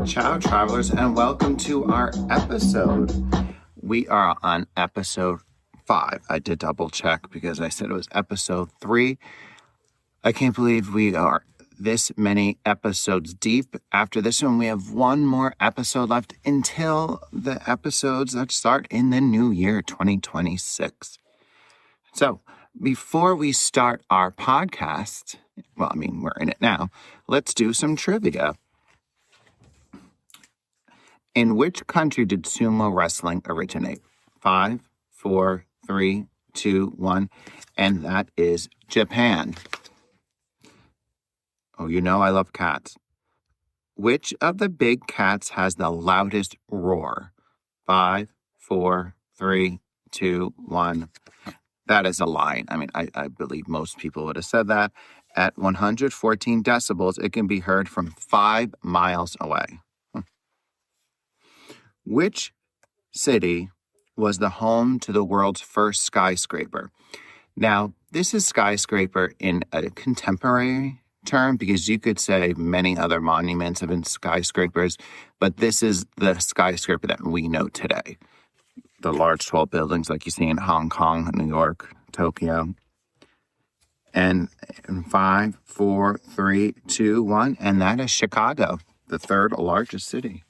Ciao, travelers, and welcome to our episode. We are on episode 5. I did double check because I said it was episode 3. I can't believe we are this many episodes deep. After this one, we have one more episode left until the episodes that start in the new year, 2026. So, before we start our podcast, we're in it now, let's do some trivia. In which country did sumo wrestling originate? 5, 4, 3, 2, 1, and that is Japan. Oh, you know I love cats. Which of the big cats has the loudest roar? 5, 4, 3, 2, 1. That is a lie. I believe most people would have said that. At 114 decibels, it can be heard from 5 miles away. Which city was the home to the world's first skyscraper? Now, this is skyscraper in a contemporary term because you could say many other monuments have been skyscrapers, but this is the skyscraper that we know today. The large tall buildings like you see in Hong Kong, New York, Tokyo. And in 5, 4, 3, 2, 1, and that is Chicago, the third largest city.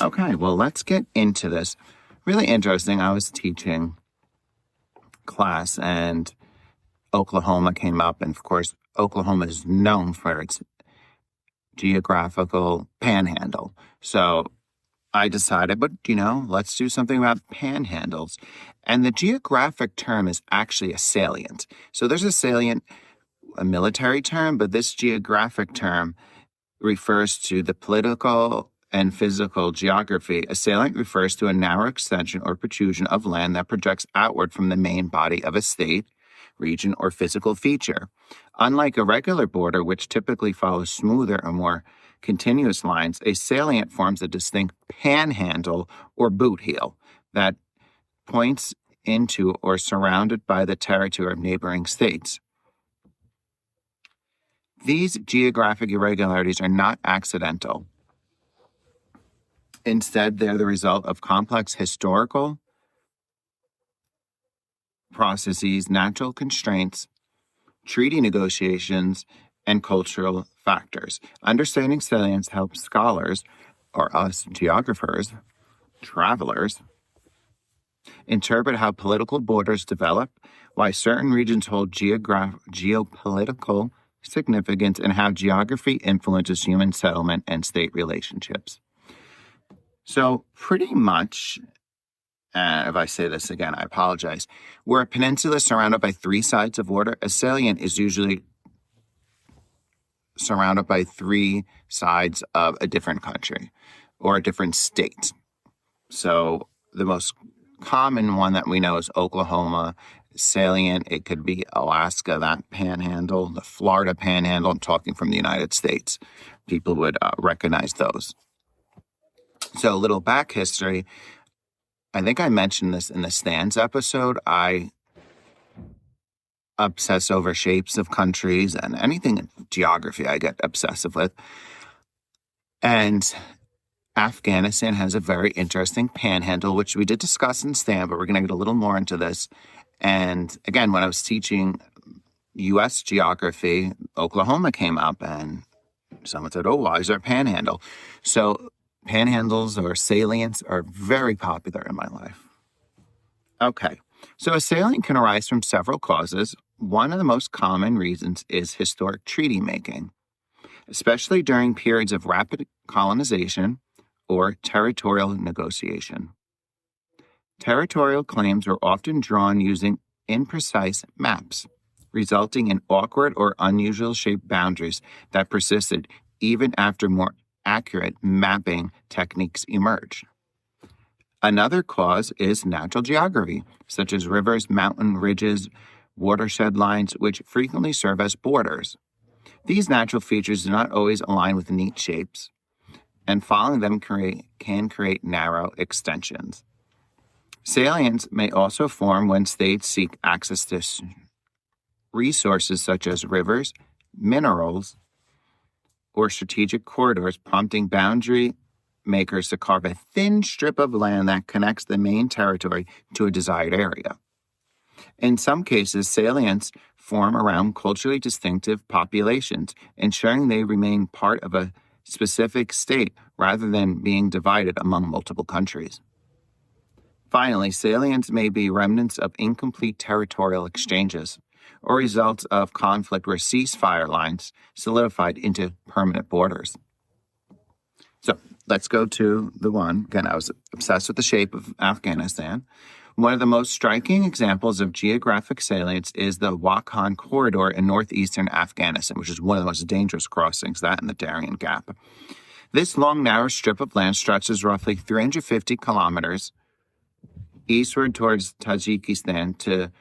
Okay, well, let's get into this. Really interesting. I was teaching class and Oklahoma came up. And of course, Oklahoma is known for its geographical panhandle. So I decided, let's do something about panhandles. And the geographic term is actually a salient. So there's a salient, a military term, but this geographic term refers to the political and physical geography. A salient refers to a narrow extension or protrusion of land that projects outward from the main body of a state, region, or physical feature. Unlike a regular border, which typically follows smoother or more continuous lines, a salient forms a distinct panhandle or bootheel that points into or surrounded by the territory of neighboring states. These geographic irregularities are not accidental. Instead, they're the result of complex historical processes, natural constraints, treaty negotiations, and cultural factors. Understanding salients helps scholars, or us geographers, travelers, interpret how political borders develop, why certain regions hold geopolitical significance, and how geography influences human settlement and state relationships. So pretty much, if I say this again, I apologize. Where a peninsula is surrounded by 3 sides of water, a salient is usually surrounded by 3 sides of a different country or a different state. So the most common one that we know is Oklahoma salient. It could be Alaska, that panhandle, the Florida panhandle. I'm talking from the United States. People would recognize those. So a little back history. I think I mentioned this in the stands episode. I obsess over shapes of countries and anything in geography I get obsessive with. And Afghanistan has a very interesting panhandle, which we did discuss in stand, but we're going to get a little more into this. And again, when I was teaching U.S. geography, Oklahoma came up and someone said, oh, why is there a panhandle? So panhandles or salients are very popular in my life. Okay, so a salient can arise from several causes. One of the most common reasons is historic treaty making, especially during periods of rapid colonization or territorial negotiation. Territorial claims are often drawn using imprecise maps, resulting in awkward or unusual shaped boundaries that persisted even after more accurate mapping techniques emerge. Another cause is natural geography, such as rivers, mountain ridges, watershed lines, which frequently serve as borders. These natural features do not always align with neat shapes, and following them can create narrow extensions. Salients may also form when states seek access to resources such as rivers, minerals, or strategic corridors, prompting boundary makers to carve a thin strip of land that connects the main territory to a desired area. In some cases, salients form around culturally distinctive populations, ensuring they remain part of a specific state rather than being divided among multiple countries. Finally, salients may be remnants of incomplete territorial exchanges or results of conflict where ceasefire lines solidified into permanent borders. So let's go to the one. Again, I was obsessed with the shape of Afghanistan. One of the most striking examples of geographic salience is the Wakhan corridor in northeastern Afghanistan, which is one of the most dangerous crossings, that and the Darien Gap. This long, narrow strip of land stretches roughly 350 kilometers eastward towards Tajikistan to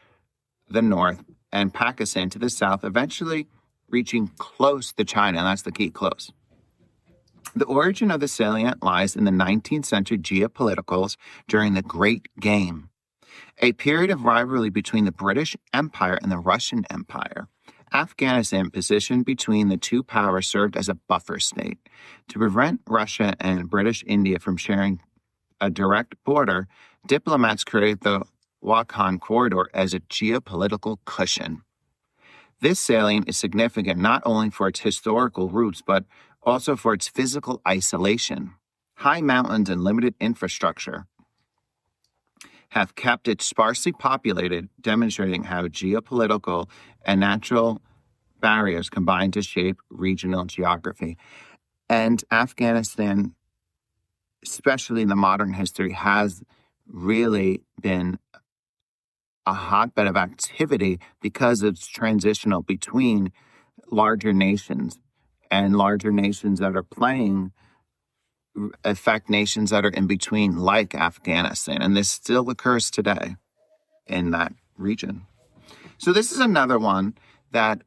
the north and Pakistan to the south, eventually reaching close to China, and that's the key, close. The origin of the salient lies in the 19th century geopoliticals during the Great Game, a period of rivalry between the British Empire and the Russian Empire. Afghanistan, positioned between the two powers, served as a buffer state. To prevent Russia and British India from sharing a direct border, diplomats created the Wakhan corridor as a geopolitical cushion. This salient is significant not only for its historical roots, but also for its physical isolation. High mountains and limited infrastructure have kept it sparsely populated, demonstrating how geopolitical and natural barriers combine to shape regional geography. And Afghanistan, especially in the modern history, has really been a hotbed of activity because it's transitional between larger nations, and larger nations that are playing affect nations that are in between, like Afghanistan. And this still occurs today in that region. So this is another one that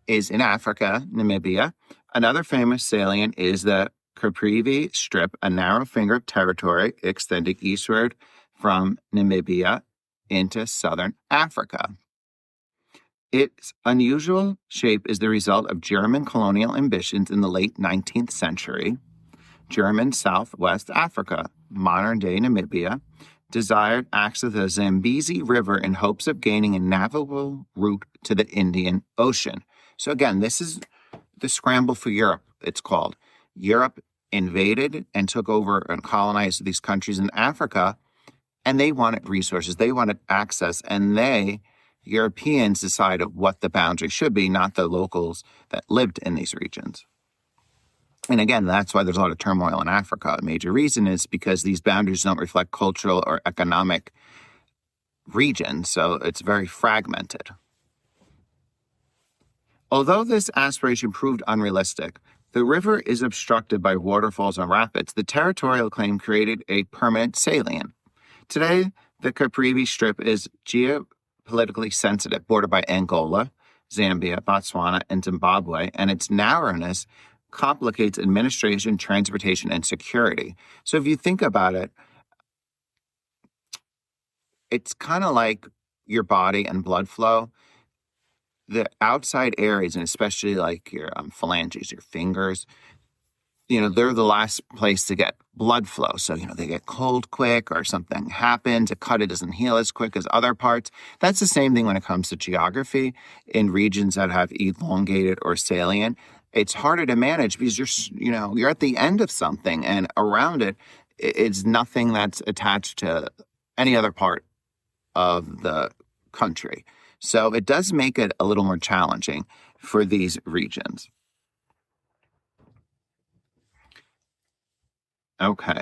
is in Africa, Namibia. Another famous salient is the Caprivi Strip, a narrow finger of territory extending eastward from Namibia into southern Africa. Its unusual shape is the result of German colonial ambitions in the late 19th century. German Southwest Africa, modern-day Namibia, desired access to the Zambezi River in hopes of gaining a navigable route to the Indian Ocean. So again, this is the scramble for Europe, it's called. Europe invaded and took over and colonized these countries in Africa, and they wanted resources, they wanted access, and Europeans decided what the boundary should be, not the locals that lived in these regions. And again, that's why there's a lot of turmoil in Africa. A major reason is because these boundaries don't reflect cultural or economic regions, so it's very fragmented. Although this aspiration proved unrealistic, the river is obstructed by waterfalls and rapids. The territorial claim created a permanent salient. Today, the Caprivi Strip is geopolitically sensitive, bordered by Angola, Zambia, Botswana, and Zimbabwe, and its narrowness complicates administration, transportation, and security. So if you think about it, it's kind of like your body and blood flow. The outside areas, and especially like your phalanges, your fingers, they're the last place to get blood flow. So, they get cold quick or something happens, a cut, it doesn't heal as quick as other parts. That's the same thing when it comes to geography. In regions that have elongated or salient, it's harder to manage because you're at the end of something, and around it, it's nothing that's attached to any other part of the country. So it does make it a little more challenging for these regions. Okay.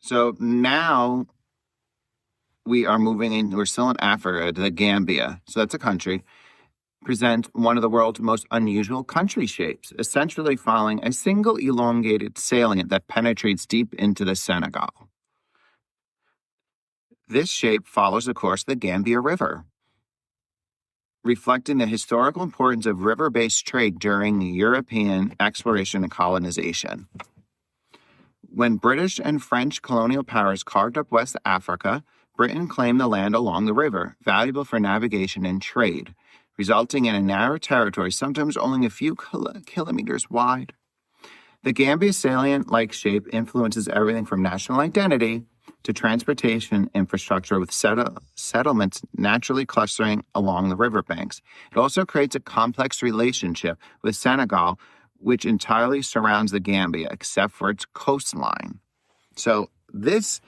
So now we're still in Africa, to the Gambia. So that's a country. Presents one of the world's most unusual country shapes, essentially following a single elongated salient that penetrates deep into the Senegal. This shape follows the course of the Gambia River, reflecting the historical importance of river-based trade during European exploration and colonization. When British and French colonial powers carved up West Africa, Britain claimed the land along the river, valuable for navigation and trade. resulting in a narrow territory, sometimes only a few kilometers wide. The Gambia salient-like shape influences everything from national identity to transportation infrastructure, with settlements naturally clustering along the riverbanks. It also creates a complex relationship with Senegal, which entirely surrounds the Gambia, except for its coastline. So this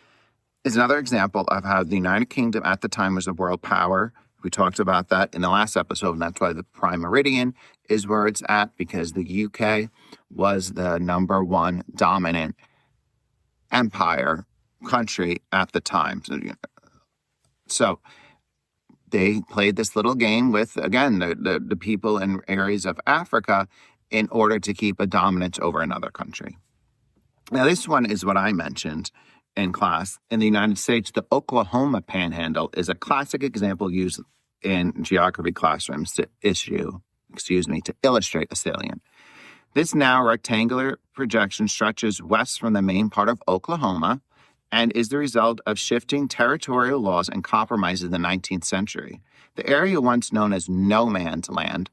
is another example of how the United Kingdom at the time was a world power. We talked about that in the last episode, and that's why the prime meridian is where it's at, because the UK was the number one dominant empire country at the time. So they played this little game with, again, the people in areas of Africa in order to keep a dominance over another country. Now, this one is what I mentioned in class. In the United States, the Oklahoma panhandle is a classic example used in geography classrooms to illustrate a salient. This now rectangular projection stretches west from the main part of Oklahoma and is the result of shifting territorial laws and compromises in the 19th century. The area, once known as no man's land,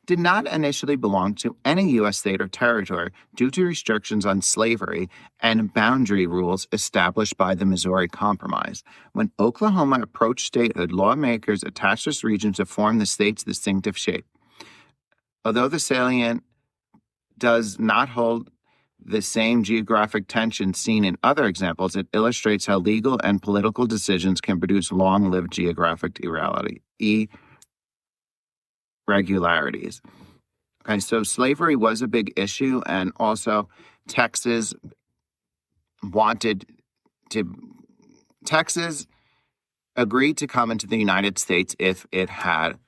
did not initially belong to any U.S. state or territory due to restrictions on slavery and boundary rules established by the Missouri Compromise. When Oklahoma approached statehood, lawmakers attached this region to form the state's distinctive shape. Although the salient does not hold the same geographic tension seen in other examples, it illustrates how legal and political decisions can produce long-lived geographic irregularities. Okay, so slavery was a big issue, and also Texas agreed to come into the United States if it had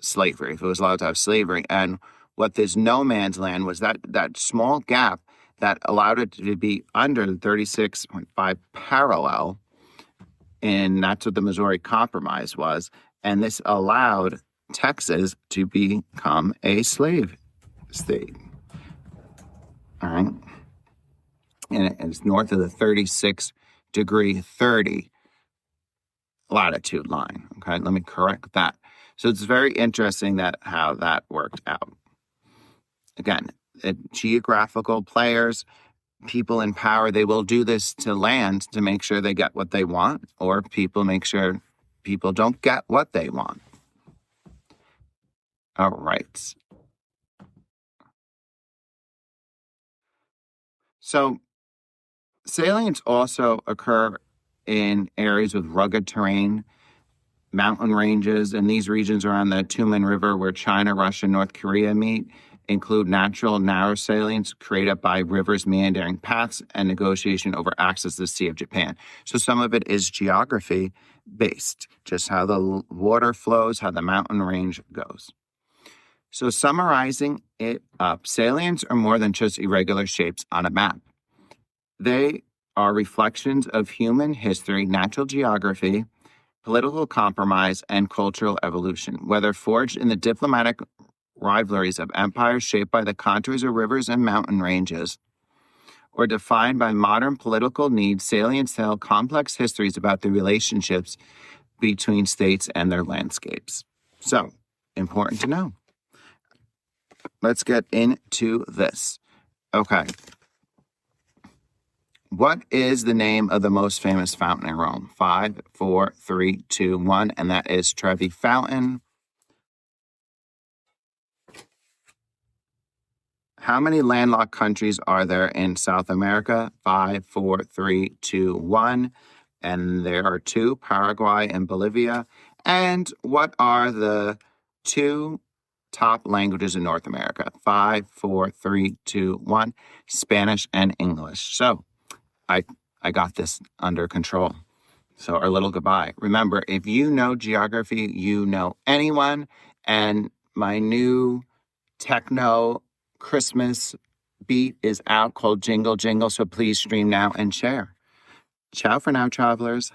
slavery, if it was allowed to have slavery. And what this no man's land was, that small gap that allowed it to be under the 36.5 parallel, and that's what the Missouri Compromise was. And this allowed Texas to become a slave state. All right. And it's north of the 36°30 latitude line. Okay, let me correct that. So it's very interesting how that worked out. Again, geographical players, people in power, they will do this to land to make sure they get what they want, or people make sure people don't get what they want. All right. So salients also occur in areas with rugged terrain, mountain ranges, and these regions around the Tumen River where China, Russia, and North Korea meet include natural narrow salients created by rivers, meandering paths, and negotiation over access to the Sea of Japan. So some of it is geography based, just how the water flows, how the mountain range goes. So summarizing it up, salients are more than just irregular shapes on a map. They are reflections of human history, natural geography, political compromise, and cultural evolution. Whether forged in the diplomatic rivalries of empires shaped by the contours of rivers and mountain ranges, or defined by modern political needs, salients tell complex histories about the relationships between states and their landscapes. So, important to know. Let's get into this. Okay. What is the name of the most famous fountain in Rome? 5, 4, 3, 2, 1, and that is Trevi Fountain. How many landlocked countries are there in South America? 5, 4, 3, 2, 1. And there are 2, Paraguay and Bolivia. And what are the 2 top languages in North America? 5, 4, 3, 2, 1. Spanish and English. So I got this under control. So our little goodbye. Remember, if you know geography, you know anyone. And my new techno Christmas beat is out called Jingle Jingle. So please stream now and share. Ciao for now, travelers.